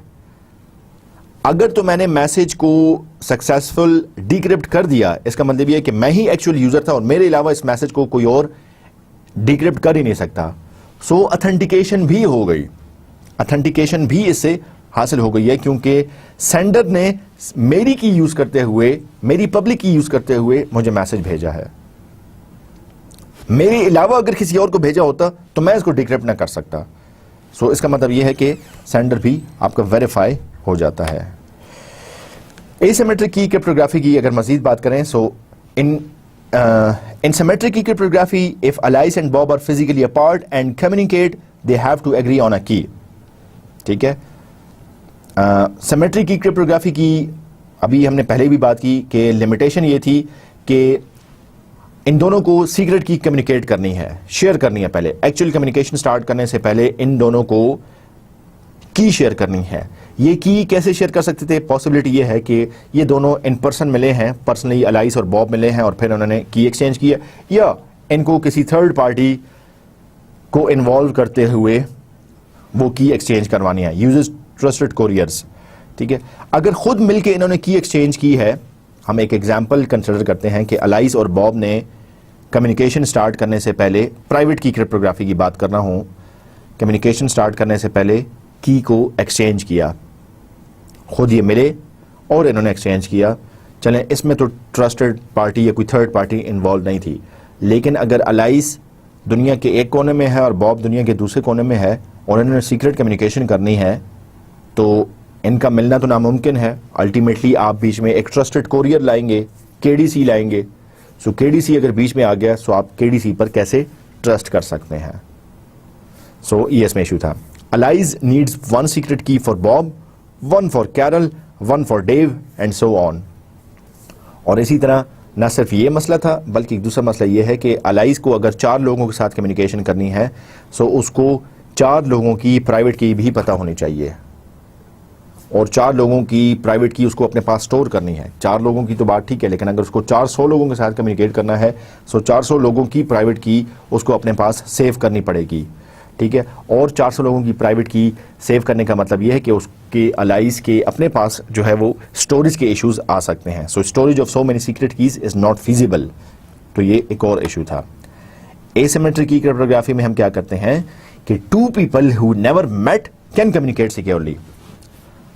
اگر تو میں نے میسج کو سکسیسفل ڈیکرپٹ کر دیا, اس کا مطلب یہ ہے کہ میں ہی ایکچوئل یوزر تھا اور میرے علاوہ اس میسج کو کوئی اور ڈیکرپٹ کر ہی نہیں سکتا. سو اتھینٹیکیشن بھی ہو گئی, اتھینٹیکیشن بھی اس سے حاصل ہو گئی ہے, کیونکہ سینڈر نے میری کی یوز کرتے ہوئے, میری پبلک کی یوز کرتے ہوئے مجھے میسج بھیجا ہے. میرے علاوہ اگر کسی اور کو بھیجا ہوتا تو میں اس کو ڈیکرپٹ نہ کر سکتا. سو اس کا مطلب یہ ہے کہ سینڈر بھی آپ کا ویریفائی ہو جاتا ہے. asymmetric کی کرپٹوگرافی کی اگر مزید بات کریں, سو in symmetric key cryptography, if Alice and Bob are physically apart and communicate, they have to agree on a key. ٹھیک ہے. سیمیٹرک کی کرپٹوگرافی کی ابھی ہم نے پہلے بھی بات کی کہ لمیٹیشن یہ تھی کہ ان دونوں کو سیکرٹ کی کمیونیکیٹ کرنی ہے, شیئر کرنی ہے. پہلے ایکچوئل کمیونیکیشن سٹارٹ کرنے سے پہلے ان دونوں کو کی شیئر کرنی ہے. یہ کی کیسے شیئر کر سکتے تھے؟ پاسبلٹی یہ ہے کہ یہ دونوں ان پرسن ملے ہیں, پرسنلی الائس اور باب ملے ہیں اور پھر انہوں نے کی ایکسچینج کیا, یا ان کو کسی تھرڈ پارٹی کو انوالو کرتے ہوئے وہ کی ایکسچینج کروانی ہے. Uses trusted couriers. ٹھیک ہے. اگر خود مل کے انہوں نے کی ایکسچینج کی ہے, ہم ایک ایگزامپل کنسیڈر کرتے ہیں کہ الائس اور باب نے کمیونیکیشن سٹارٹ کرنے سے پہلے, پرائیویٹ کی کرپٹوگرافی کی بات کر رہا ہوں, کمیونیکیشن سٹارٹ کرنے سے پہلے کی کو ایکسچینج کیا, خود یہ ملے اور انہوں نے ایکسچینج کیا. چلیں اس میں تو ٹرسٹڈ پارٹی یا کوئی تھرڈ پارٹی انوالو نہیں تھی, لیکن اگر الائس دنیا کے ایک کونے میں ہے اور باب دنیا کے دوسرے کونے میں ہے اور انہوں نے سیکرٹ کمیونیکیشن کرنی ہے تو ان کا ملنا تو ناممکن ہے. الٹیمیٹلی آپ بیچ میں ایک ٹرسٹڈ کوریئر لائیں گے, KDC لائیں گے. سو KDC اگر بیچ میں آ گیا سو آپ KDC پر کیسے ٹرسٹ کر سکتے ہیں؟ سو یہ اس میں ایشو تھا. Allies needs one secret key for Bob, one for Carol, one for Dave and so on. اور اسی طرح نہ صرف یہ مسئلہ تھا بلکہ ایک دوسرا مسئلہ یہ ہے کہ الائز کو اگر 4 لوگوں کے ساتھ کمیونیکیشن کرنی ہے سو اس کو 4 لوگوں کی پرائیویٹ کی بھی پتہ ہونی چاہیے اور 4 لوگوں کی پرائیویٹ کی اس کو اپنے پاس سٹور کرنی ہے. 4 لوگوں کی تو بات ٹھیک ہے لیکن اگر اس کو 400 لوگوں کے ساتھ کمیونیکیٹ کرنا ہے سو 400 لوگوں کی پرائیویٹ کی اس کو اپنے پاس سیو کرنی پڑے گی. ٹھیک ہے, اور 400 لوگوں کی پرائیویٹ کی سیو کرنے کا مطلب یہ ہے کہ اس کے الائز کے اپنے پاس جو ہے وہ اسٹوریج کے ایشوز آ سکتے ہیں. So storage of so many secret keys is not feasible. تو یہ ایک اور ایشو تھا. asymmetric کی کرپٹوگرافی میں ہم کیا کرتے ہیں کہ 2 people who never met can communicate securely.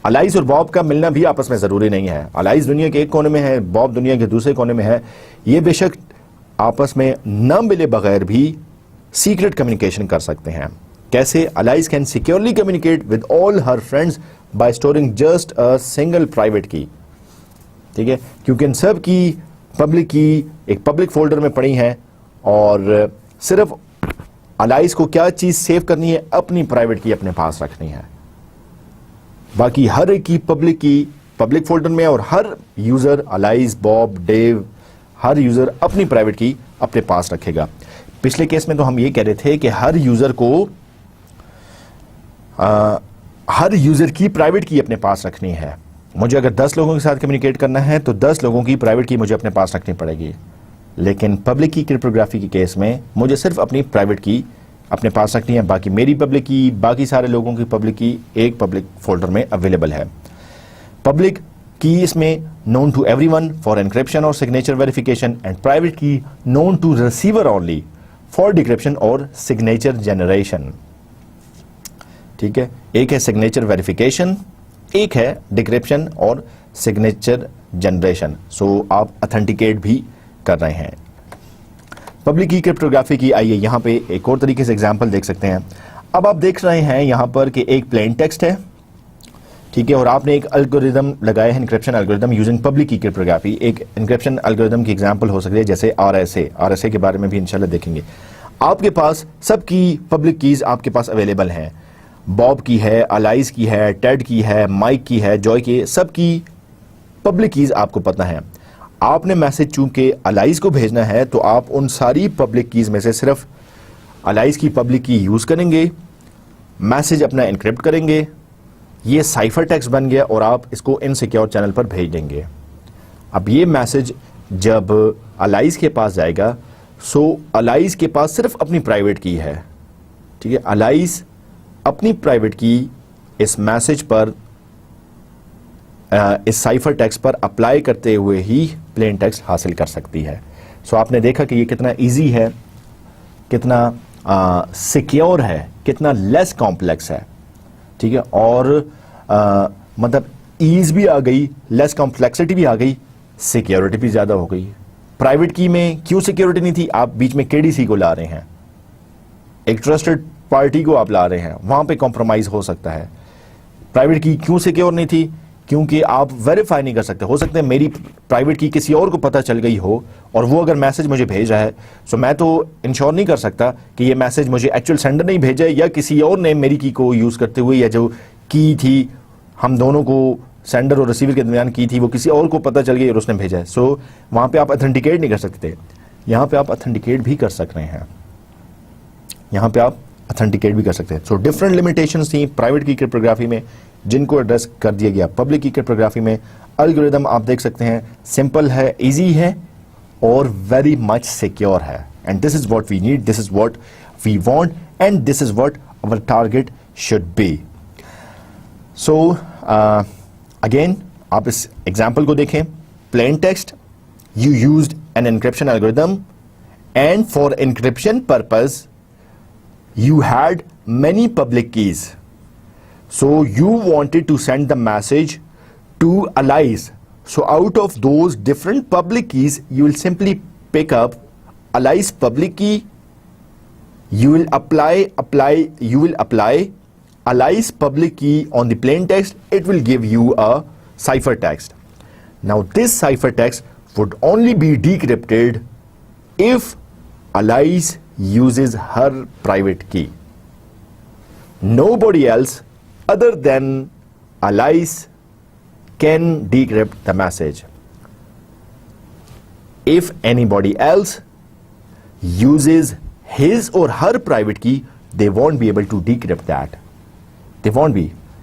Allies اور باب کا ملنا بھی آپس میں ضروری نہیں ہے. الائز دنیا کے ایک کونے میں ہے, باب دنیا کے دوسرے کونے میں ہے. یہ بے شک آپس میں نہ ملے بغیر بھی سیکرٹ کمیونیکیشن کر سکتے ہیں. کیسے؟ Alice can securely communicate with all her friends by storing just a single private key. ٹھیک ہے, کیونکہ ان سب کی پبلک کی ایک پبلک فولڈر میں پڑی ہیں اور صرف الائز کو کیا چیز سیو کرنی ہے؟ اپنی پرائیویٹ کی اپنے پاس رکھنی ہے. باقی ہر ایک کی پبلک فولڈر میں اور ہر یوزر الائز, باب, ڈیو, ہر یوزر اپنی پرائیویٹ کی اپنے پاس رکھے گا. پچھلے کیس میں تو ہم یہ کہہ رہے تھے کہ ہر یوزر کو ہر یوزر کی پرائیویٹ کی اپنے پاس رکھنی ہے. مجھے اگر 10 لوگوں کے ساتھ کمیونیکیٹ کرنا ہے تو 10 لوگوں کی پرائیویٹ کی مجھے اپنے پاس رکھنی پڑے گی. لیکن پبلک کی کرپٹوگرافی کے کیس میں مجھے صرف اپنی پرائیویٹ کی اپنے پاس رکھنی ہے, باقی میری پبلک کی, باقی سارے لوگوں کی پبلک کی ایک پبلک فولڈر میں اویلیبل ہے. پبلک کی اس میں known to everyone for encryption اور signature verification and private key known to receiver only for decryption اور signature generation. ٹھیک ہے, ایک ہے سگنیچر ویریفیکیشن, ایک ہے ڈیکرپشن اور سگنیچر جنریشن. سو آپ اتھینٹیکیٹ بھی کر رہے ہیں. پبلک کی کرپٹوگرافی کی آئیے یہاں پہ ایک اور طریقے سے ایگزامپل دیکھ سکتے ہیں. اب آپ دیکھ رہے ہیں یہاں پر کہ ایک پلین ٹیکسٹ ہے, ٹھیک ہے, اور آپ نے ایک الگوریدم لگایا ہے, encryption algorithm using public key cryptography. ایک انکرپشن الگوریدم کی ایگزامپل ہو سکتی ہے جیسے RSA کے بارے میں بھی انشاءاللہ دیکھیں گے. آپ کے پاس سب کی پبلک کیز آپ کے پاس اویلیبل ہیں. باب کی ہے, الائز کی ہے, ٹیڈ کی ہے, مائک کی ہے, جوائے کی, سب کی پبلک کیز آپ کو پتہ ہے. آپ نے میسج چونکہ الائز کو بھیجنا ہے تو آپ ان ساری پبلک کیز میں سے صرف الائز کی پبلک کی یوز کریں گے, میسج اپنا انکرپٹ کریں گے, یہ سائفر ٹیکسٹ بن گیا اور آپ اس کو انسیکیور چینل پر بھیج دیں گے. اب یہ میسج جب الائز کے پاس جائے گا سو الائز کے پاس صرف اپنی پرائیویٹ کی ہے. ٹھیک ہے, الائز اپنی پرائیویٹ کی اس میسج پر اس سائفر ٹیکسٹ پر اپلائی کرتے ہوئے ہی پلین ٹیکسٹ حاصل کر سکتی ہے. سو آپ نے دیکھا کہ یہ کتنا ایزی ہے, کتنا سیکیور ہے, کتنا لیس کمپلیکس ہے. ٹھیک ہے, اور مطلب ایز بھی آ گئی, لیس کمپلیکسٹی بھی آ گئی, سیکیورٹی بھی زیادہ ہو گئی. پرائیویٹ کی میں کیوں سیکیورٹی نہیں تھی؟ آپ بیچ میں KDC کو لا رہے ہیں, ایک ٹرسٹڈ پارٹی کو آپ لا رہے ہیں, وہاں پہ کمپرومائز ہو سکتا ہے. پرائیویٹ کی کیوں سیکیور نہیں تھی؟ کیونکہ آپ ویریفائی نہیں کر سکتے. ہو سکتا ہے میری پرائیویٹ کی کسی اور کو پتہ چل گئی ہو اور وہ اگر میسج مجھے بھیج رہا ہے سو میں تو انشور نہیں کر سکتا کہ یہ میسج مجھے ایکچوئل سینڈر نہیں بھیجا ہے یا کسی اور نے میری کی کو یوز کرتے ہوئے, یا جو کی تھی ہم دونوں کو سینڈر اور ریسیور کے درمیان کی تھی وہ کسی اور کو پتہ چل گئی اور اس نے بھیجا ہے. سو وہاں پہ آپ اتھینٹیکیٹ نہیں کر سکتے. یہاں پہ آپ اتھینٹیکیٹ بھی کر سک رہے ہیں, یہاں پہ آپ اتھینٹیکیٹ بھی کر سکتے ہیں. سو ڈفرنٹ لمیٹیشنز تھیں پرائیویٹ کی کرپٹوگرافی میں جن کو ایڈریس کر دیا گیا پبلک کی کرپٹوگرافی میں. الگوریدم آپ دیکھ سکتے ہیں سمپل ہے, ایزی ہے اور ویری مچ سیکیور ہے. And this is what we need, this is what we want and this is what our target should be. So again آپ اس ایگزامپل کو دیکھیں. plain text, you used an encryption algorithm and for encryption purpose you had many public keys. So you wanted to send the message to allies. So out of those different public keys you will simply pick up allies public key you will apply Alice public key on the plain text. It will give you a ciphertext. Now this ciphertext would only be decrypted if Alice uses her private key. Nobody else other than Alice can decrypt the message. If anybody else uses his or her private key, they won't be able to decrypt that. They won't be.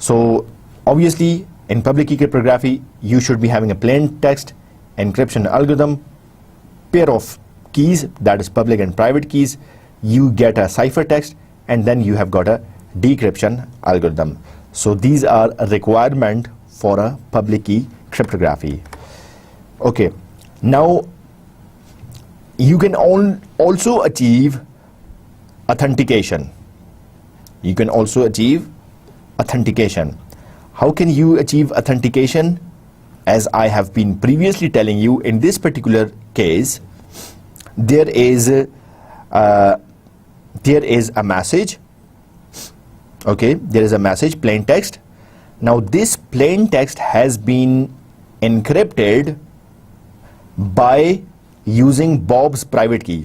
So obviously in public key cryptography you should be having a plain text encryption algorithm, pair of keys, that is public and private keys. You get a ciphertext and then you have got a decryption algorithm. So these are a requirement for a public key cryptography. Okay, now you can also achieve authentication. You can also achieve authentication. How can you achieve authentication? As I have been previously telling you, in this particular case, there is a message. Okay, there is a message, plain text. Now this plain text has been encrypted by using Bob's private key.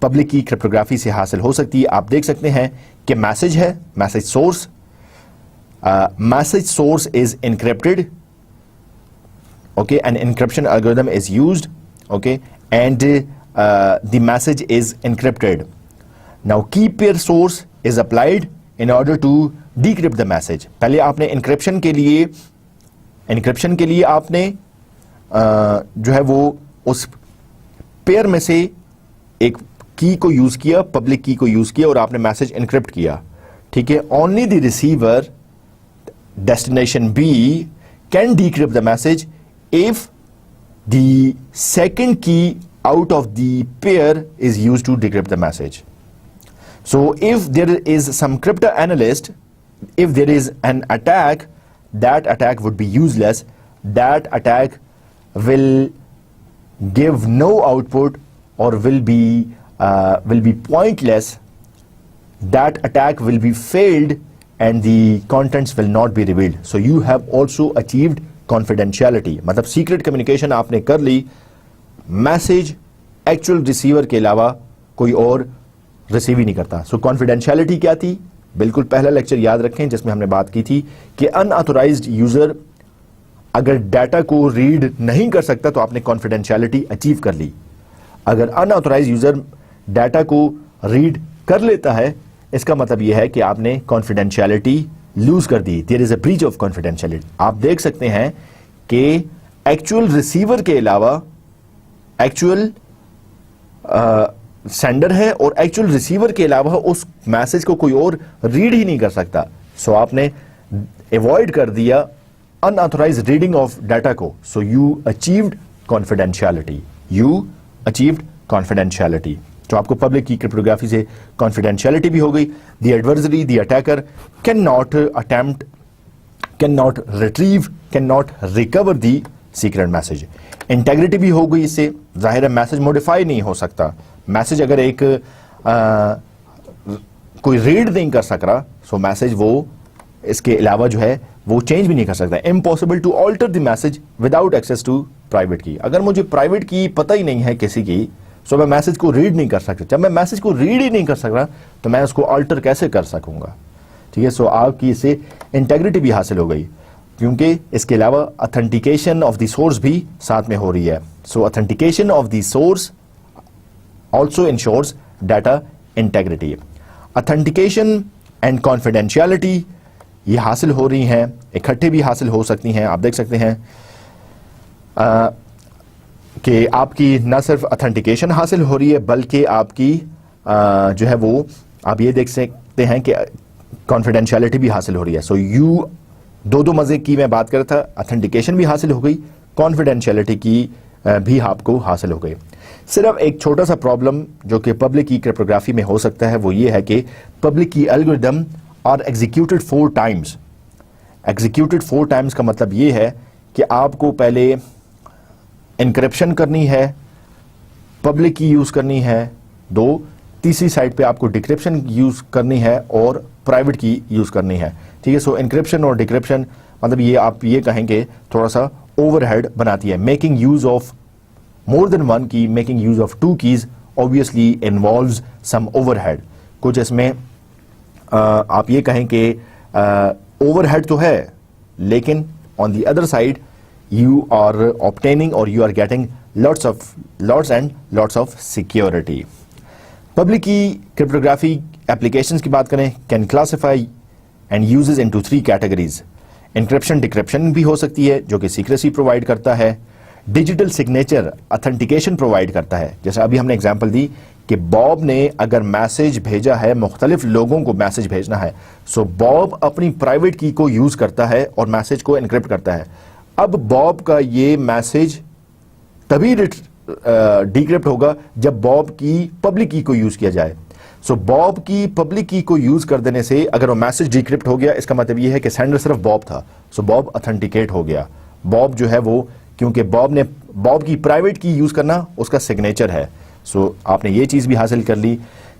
Public key cryptography سے حاصل ہو سکتی ہے. آپ دیکھ سکتے ہیں کہ message ہے, message source, message source is encrypted, okay, an encryption algorithm is used, okay, and the message is encrypted. Now key pair source is applied in order to decrypt the message. پہلے آپ نے encryption کے لیے آپ نے جو ہے وہ اس پیئر میں سے ایک کی کو یوز کیا, پبلک کی کو یوز کیا, اور آپ نے میسج انکرپٹ کیا. ٹھیک ہے, only the receiver destination B can decrypt the message if the second key out of the pair is used to decrypt the message. So if there is some cryptanalyst, if there is an attack, that attack would be useless. That attack will give no output or will be pointless. That attack will be failed and the contents will not be revealed. So you have also achieved confidentiality. مطلب secret communication آپ نے کر لی, message actual receiver کے علاوہ کوئی اور receive ہی نہیں کرتا. سو کانفیڈینشیلٹی کیا تھی؟ بالکل پہلا لیکچر یاد رکھیں جس میں ہم نے بات کی تھی کہ ان آتھورائزڈ یوزر اگر ڈیٹا کو ریڈ نہیں کر سکتا تو آپ نے کانفیڈینشیلٹی اچیو کر لی. اگر ان آتھورائزڈ یوزر ڈیٹا کو ریڈ کر لیتا ہے, اس کا مطلب یہ ہے کہ آپ نے کانفیڈینشیلٹی لوز کر دی. دیر از اے بریچ آف کانفیڈینشیلٹی. آپ دیکھ سکتے ہیں کہ ایکچوئل ریسیور کے علاوہ ایکچوئل سینڈر ہے اور ایکچوئل ریسیور کے علاوہ اس میسج کو کوئی اور ریڈ ہی نہیں کر سکتا. سو آپ نے ایوائڈ کر دیا ان آتھورائز ریڈنگ آف ڈیٹا کو. So you achieved confidentiality. تو آپ کو پبلک کی کرپٹوگرافی سے کانفیڈینشیلٹی بھی ہو گئی. The adversary, the attacker can not attempt, can not retrieve, can not recover the secret message. Integrity بھی ہو گئی اس سے. ظاہر ہے میسج موڈیفائی نہیں ہو سکتا. میسج اگر ایک کوئی ریڈ نہیں کر سک رہا, سو میسج وہ اس کے علاوہ جو ہے وہ چینج بھی نہیں کر سکتا. Impossible to alter the message without access to private key. اگر مجھے پرائیویٹ کی پتہ ہی نہیں ہے کسی کی, سو میں میسج کو ریڈ نہیں کر سکتا. جب میں میسج کو ریڈ ہی نہیں کر سک رہا تو میں اس کو آلٹر کیسے کر سکوں گا؟ ٹھیک ہے. سو آپ کی اس سے انٹیگریٹی بھی حاصل ہو گئی, کیونکہ اس کے علاوہ اتھینٹیکیشن آف دی سورس بھی ساتھ میں ہو رہی ہے. So authentication of the source also ensures data integrity. Authentication and confidentiality یہ حاصل ہو رہی ہیں, اکٹھے بھی حاصل ہو سکتی ہیں. آپ دیکھ سکتے ہیں کہ آپ کی نہ صرف اتھینٹیکیشن حاصل ہو رہی ہے بلکہ آپ کی جو ہے وہ آپ یہ دیکھ سکتے ہیں کہ کانفیڈینشیلٹی بھی حاصل ہو رہی ہے. سو یو دو مزے کی میں بات کر رہا تھا, اتھینٹیکیشن بھی حاصل ہو گئی, کانفیڈینشیلٹی کی بھی آپ کو حاصل ہو گئی. صرف ایک چھوٹا سا پرابلم جو کہ پبلک کی کرپٹوگرافی میں ہو سکتا ہے وہ یہ ہے کہ پبلک کی الگوریدم آر ایگزیکیوٹڈ 4 times. ایگزیکیوٹڈ 4 times کا مطلب یہ ہے کہ آپ کو پہلے انکرپشن کرنی ہے, پبلک کی یوز کرنی ہے 2, تیسری سائٹ پہ آپ کو ڈیکرپشن یوز کرنی ہے اور پرائیویٹ کی یوز کرنی ہے. ٹھیک ہے. سو انکرپشن اور ڈیکرپشن مطلب یہ آپ یہ کہیں کہ تھوڑا سا اوور ہیڈ بناتی ہے. Making use of more than 1 key, making use of 2 keys obviously involves some overhead. کچھ اس میں آپ یہ کہیں کہ اوور ہیڈ تو ہے لیکن on the other side you are obtaining or you are getting lots of security. Public key cryptography applications کی بات کریں, can classify and uses into 3 categories. Encryption, decryption بھی ہو سکتی ہے جو کہ secrecy provide کرتا ہے. Digital signature authentication provide کرتا ہے. جیسے ابھی ہم نے example دی کہ باب نے اگر میسج بھیجا ہے, مختلف لوگوں کو میسج بھیجنا ہے, سو باب اپنی پرائیویٹ کی کو یوز کرتا ہے اور میسج کو انکرپٹ کرتا ہے. اب باب کا یہ میسج تبھی ڈیکرپٹ ہوگا جب باب کی پبلک کی کو یوز کیا جائے. سو باب کی پبلک کی کو یوز کر دینے سے اگر وہ میسج ڈیکرپٹ ہو گیا, اس کا مطلب یہ ہے کہ سینڈر صرف باب تھا, سو باب اتھینٹیکیٹ ہو گیا. باب جو ہے وہ کیونکہ باب کی پرائیویٹ کی یوز کرنا اس کا سگنیچر ہے. سو آپ نے یہ چیز بھی حاصل کر لی.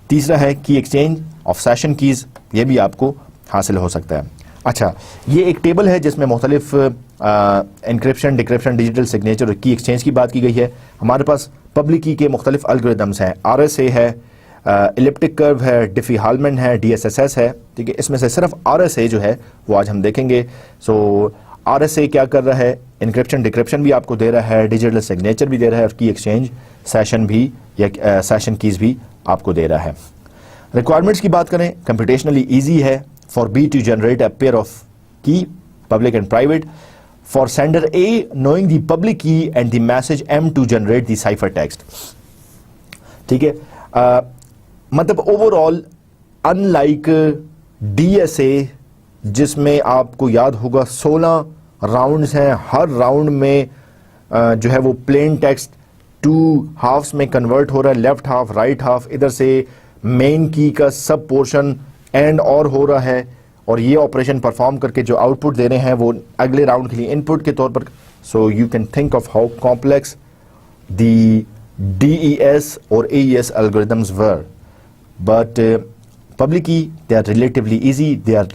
تیسرا ہے کی ایکسچینج آف سیشن کیز, یہ بھی آپ کو حاصل ہو سکتا ہے. اچھا, یہ ایک ٹیبل ہے جس میں مختلف انکرپشن, ڈیکرپشن, ڈیجیٹل سگنیچر اور کی ایکسچینج کی بات کی گئی ہے. ہمارے پاس پبلک کی کے مختلف الگوریدمس ہیں. RSA ہے, الپٹک کرو ہے, ڈیفی ہالمن ہے, ڈی ایس ایس ایس ہے, ٹھیک ہے. اس میں سے صرف آر ایس اے جو ہے وہ آج ہم دیکھیں گے. سو آر ایس اے کیا کر رہا ہے, انکرپشن ڈیکرپشن بھی آپ کو دے رہا ہے, ڈیجیٹل سگنیچر بھی دے رہا ہے, اور کی ایکسچینج سیشن بھی یا سیشن کیز بھی آپ کو دے رہا ہے. ریکوائرمنٹس کی بات کریں, کمپیوٹیشنلی ایزی ہے for B to generate a pair of key public and private, for sender A knowing the public key and the message M to generate the cipher text, ٹھیک ہے. مطلب overall in like D S A جس میں آپ کو یاد ہوگا 16 rounds ہیں, ہر راؤنڈ میں جو ہے وہ پلین ٹیکسٹ 2 ہافس میں کنورٹ ہو رہا ہے, لیفٹ ہاف رائٹ ہاف, ادھر سے مین کی کا سب پورشن اینڈ اور ہو رہا ہے, اور یہ آپریشن پرفارم کر کے جو آؤٹ پٹ دے رہے ہیں وہ اگلے راؤنڈ کے لیے ان پٹ کے طور پر. So you can think of how complex the D E S or A E S algorithms were, but public key they are relatively easy, they are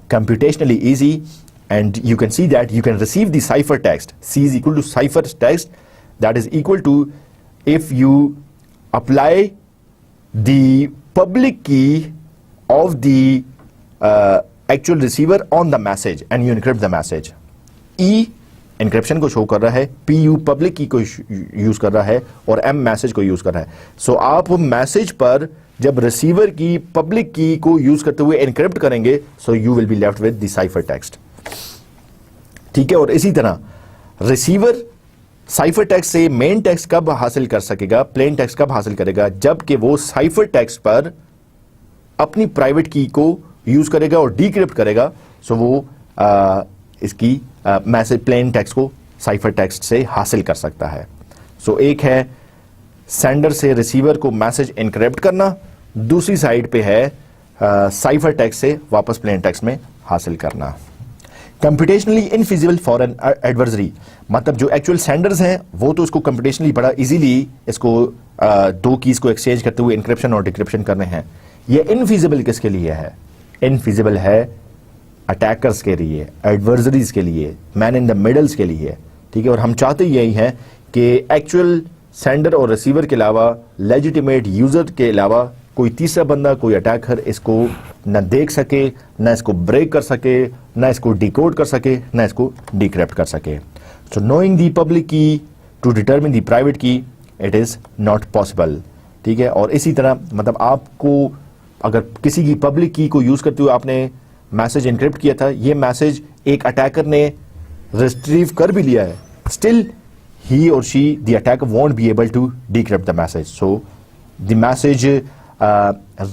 computationally easy, and you can see that you can receive the cipher text. C is equal to cipher text, that is equal to if you apply the public key of the actual receiver on the message and you encrypt the message. E encryption کو شو کر رہا ہے, P U public key کو use کر رہا ہے, اور M message کو یوز کر رہا ہے. سو آپ میسج پر جب ریسیور کی پبلک کی کو یوز کرتے ہوئے انکرپٹ کریں گے, so you will be left with the cipher text, ٹھیک ہے. اور اسی طرح ریسیور سائفر ٹیکسٹ سے مین ٹیکسٹ کب حاصل کر سکے گا, پلین ٹیکسٹ کب حاصل کرے گا, جب کہ وہ سائفر ٹیکسٹ پر اپنی پرائیویٹ کی کو یوز کرے گا اور ڈیکرپٹ کرے گا. سو وہ اس کی میسج پلین ٹیکسٹ کو سائفر ٹیکسٹ سے حاصل کر سکتا ہے. سو ایک ہے سینڈر سے ریسیور کو میسج انکرپٹ کرنا, دوسری سائڈ پہ ہے سائفر ٹیکسٹ سے واپس پلین ٹیکسٹ میں حاصل کرنا. Computationally infeasible for an adversary, مطلب جو ایکچوئل سینڈرز ہیں وہ تو اس کو کمپیوٹیشنلی بڑا ایزیلی اس کو 2 کیز کو ایکسچینج کرتے ہوئے انکرپشن اور ڈیکرپشن کرنے ہیں. یہ انفیزیبل کس کے لیے ہے, انفیزیبل ہے اٹیکرز کے لیے, ایڈورسریز کے لیے, مین ان دا میڈلز کے لیے, ٹھیک ہے. اور ہم چاہتے یہی ہیں کہ ایکچوئل سینڈر اور ریسیور کے علاوہ, لیجیٹیمیٹ یوزر کے علاوہ کوئی تیسرا بندہ, کوئی اٹیکر اس کو نہ دیکھ سکے, نہ اس کو بریک کر سکے, نہ اس کو ڈیکوڈ کر سکے, نہ اس کو ڈیکرپٹ کر سکے. سو نوئنگ دی پبلک کی ٹو ڈیٹرمن دی پرائیویٹ کی, اٹ از ناٹ پاسبل, ٹھیک ہے. اور اسی طرح مطلب آپ کو اگر کسی کی پبلک کی کو یوز کرتے ہوئے آپ نے میسج انکرپٹ کیا تھا, یہ میسج ایک اٹیکر نے ریٹریو کر بھی لیا ہے, still he or she, the attacker, won't be able to decrypt the message. So the message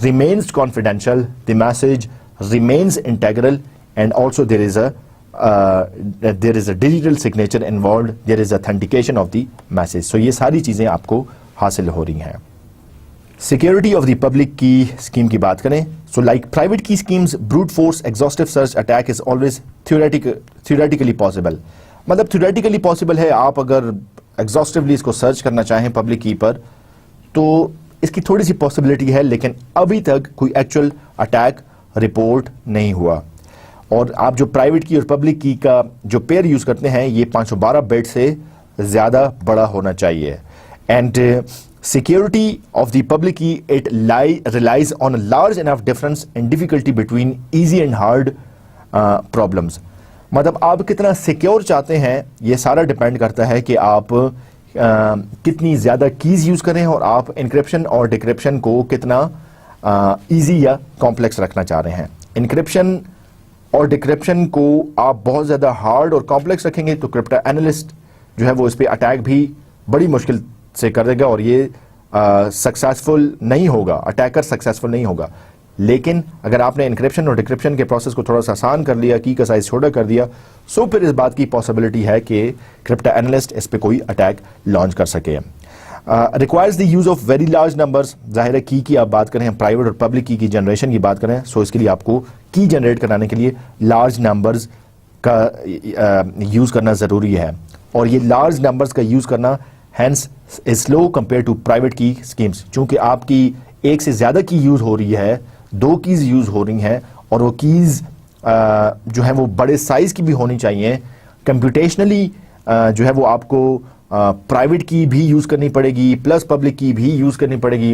remains confidential, the message remains integral, and also there is a digital signature involved, there is authentication of the message. So یہ ساری چیزیں آپ کو حاصل ہو رہی ہیں. Security of the public key scheme کی بات کریں, so like private key schemes, brute force exhaustive search attack is always theoretically possible. مطلب تھیوریٹیکلی پاسبل ہے, آپ اگر ایگزاسٹولی اس کو سرچ کرنا چاہیں پبلک کی پر تو اس کی تھوڑی سی پاسبلٹی ہے, لیکن ابھی تک کوئی ایکچوئل اٹیک رپورٹ نہیں ہوا. اور آپ جو پرائیویٹ کی اور پبلک کی کا جو پیئر یوز کرتے ہیں یہ 512 بائٹ سے زیادہ بڑا ہونا چاہیے. And security of the public key it relies on large enough difference in difficulty between easy and hard problems. مطلب آپ کتنا سیکیور چاہتے ہیں یہ سارا ڈیپینڈ کرتا ہے کہ آپ کتنی زیادہ کیز یوز کریں اور آپ انکرپشن اور ڈیکرپشن کو کتنا ایزی یا کمپلیکس رکھنا چاہ رہے ہیں. انکرپشن اور ڈیکرپشن کو آپ بہت زیادہ ہارڈ اور کمپلیکس رکھیں گے تو کرپٹو اینالسٹ جو ہے وہ اس پہ اٹیک بھی بڑی مشکل سے کر دے گا اور یہ سکسیسفل نہیں ہوگا, اٹیکر سکسیسفل نہیں ہوگا. لیکن اگر آپ نے انکرپشن اور ڈیکرپشن کے پروسیس کو تھوڑا سا آسان کر لیا, کی کا سائز چھوٹا کر دیا, سو پھر اس بات کی پاسبلٹی ہے کہ کرپٹو اینالسٹ اس پہ کوئی اٹیک لانچ کر سکے. Requires the use of very large numbers, ظاہر ہے کی آپ بات کریں, پرائیویٹ اور پبلک کی جنریشن کی بات کریں, سو اس کے لیے آپ کو کی جنریٹ کرانے کے لیے لارج نمبرز کا یوز کرنا ضروری ہے. اور یہ لارج نمبرز کا یوز کرنا hence is slow compare to private key schemes, چونکہ آپ کی ایک سے زیادہ کی یوز ہو رہی ہے, 2 کیز یوز ہو رہی ہیں, اور وہ کیز جو ہیں وہ بڑے سائز کی بھی ہونی چاہیے. کمپیوٹیشنلی جو ہے وہ آپ کو پرائیویٹ کی بھی یوز کرنی پڑے گی پلس پبلک کی بھی یوز کرنی پڑے گی.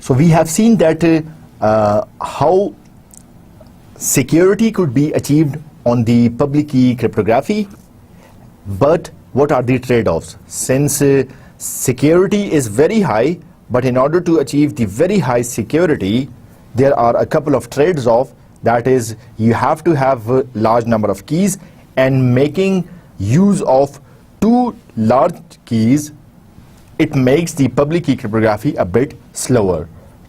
So we have seen that how security could be achieved on the public key cryptography, but what are the trade-offs? Since security is very high, but in order to achieve the very high security, there are a couple of trade-offs. That is, you have to have a large number of keys, and making use of two large keys, it makes the public key cryptography a bit slower.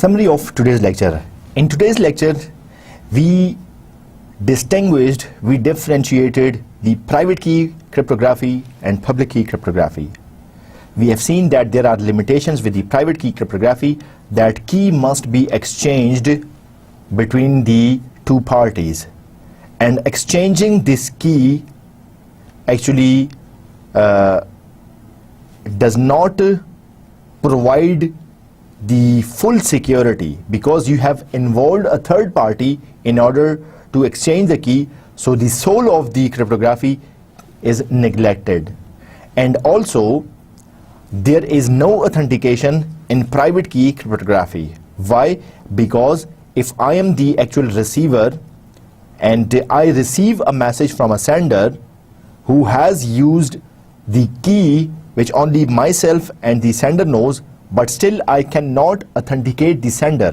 Summary of today's lecture. In today's lecture, we differentiated the private key cryptography and public key cryptography. We have seen that there are limitations with the private key cryptography, that key must be exchanged between the two parties, and exchanging this key actually does not provide the full security, because you have involved a third party in order to exchange the key. So the soul of the cryptography is neglected. And also, there is no authentication in private key cryptography. Why? Because if I am the actual receiver and I receive a message from a sender who has used the key which only myself and the sender knows, but still I cannot authenticate the sender.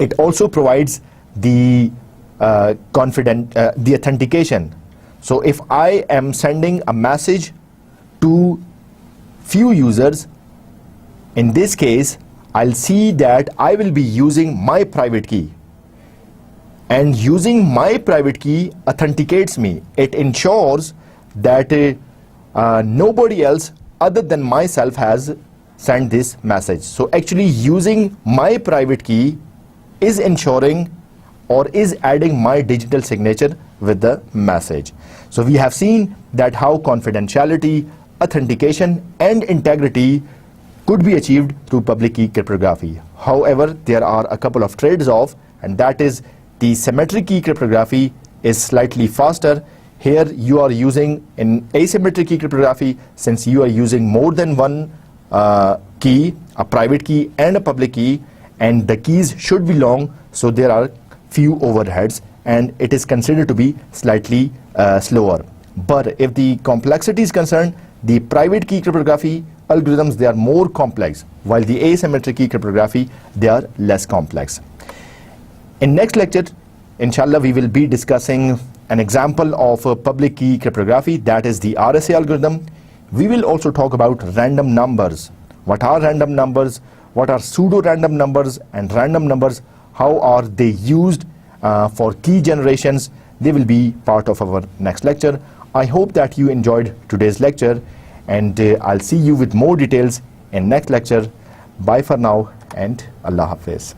it also provides the the authentication. So if I am sending a message to few users, in this case I'll see that I will be using my private key, and using my private key authenticates me. It ensures that nobody else other than myself has sent this message. So actually using my private key is ensuring or is adding my digital signature with the message. So we have seen that how confidentiality, authentication and integrity could be achieved through public key cryptography. However, there are a couple of trades-off, and that is the symmetric key cryptography is slightly faster. Here you are using in asymmetric key cryptography, since you are using more than one key, a private key and a public key, and the keys should be long, so there are few overheads and it is considered to be slightly slower. But if the complexity is concerned, the private key cryptography algorithms, they are more complex, while the asymmetric key cryptography, they are less complex. In next lecture, inshallah, we will be discussing an example of a public key cryptography, that is the RSA algorithm. We will also talk about random numbers. What are random numbers? What are pseudo-random numbers and random numbers? How are they used for key generations? They will be part of our next lecture. I hope that you enjoyed today's lecture, and I'll see you with more details in next lecture. Bye for now, and Allah Hafiz.